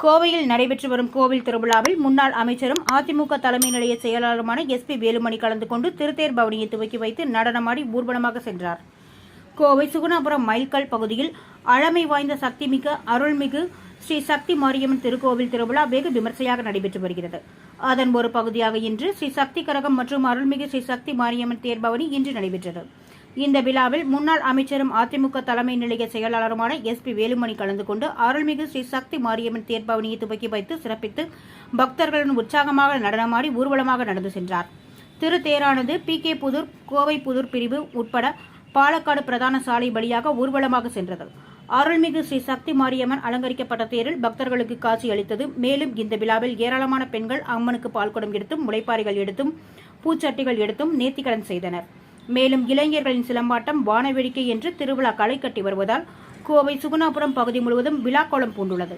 கோவையில் நடைபெற்று வரும் கோவில் திருவிழாவில் முன்னாள் அமைச்சரும் அதிமுக தலைமை நிலைய செயலாளருமான SP வேலுமணி கலந்து கொண்டு திருத்தேர் பவனியை துவக்கி வைத்து நடனமாடி ஊர்வலமாக சென்றார். கோவை சுகுணாபுரம் மைல்கல் பகுதியில் அழமை வாய்ந்த சக்திமிக்க அருள்மிகு ஸ்ரீ சக்தி மாரியம்மன் திருக்கோவில் திருவிழா வெகு விமர்சையாக நடைபெற்று வருகிறது. அதன் ஒரு பகுதியாக இன்று ஸ்ரீ சக்தி கரகம் மற்றும் அருள்மிகு ஸ்ரீ சக்தி மாரியம்மன் தேர்பவனி இன்று நடைபெற்றது. இந்த விழாவில் முன்னாள் அமைச்சரும் அதிமுக தலைமை நிலைய செயலாளருமான SP வேலுமணி கலந்து கொண்டு அருள்மிகு ஸ்ரீ சக்தி மாரியம்மன் தேர்பவனியை துவக்கி வைத்து சிறப்பித்து பக்தர்களுடன் உற்சாகமாக நடனமாடி ஊர்வலமாக நடந்து சென்றார். திருத்தேரானது PK புதூர், கோவை புதூர் பிரிவு உட்பட பாலக்காடு பிரதான சாலை வழியாக ஊர்வலமாக சென்றது. அருள்மிகு ஸ்ரீ சக்தி மாரியம்மன் அலங்கரிக்கப்பட்ட தேரில் பக்தர்களுக்கு காட்சி அளித்தது. மேலும் இந்த விழாவில் ஏராளமான பெண்கள் அம்மனுக்கு பால்குடம் எடுத்தும், முளைப்பாரிகள் எடுத்தும், பூச்சட்டிகள் எடுத்தும் நேர்த்திக்கடன் செய்தனர். மேலும் இளைஞர்களின் சிலம்பாட்டம், வானவேடிக்கை என்று திருவிழா களை கட்டி வருவதால் கோவை சுகுணாபுரம் பகுதி முழுவதும் விழாக்கோலம் பூண்டுள்ளது.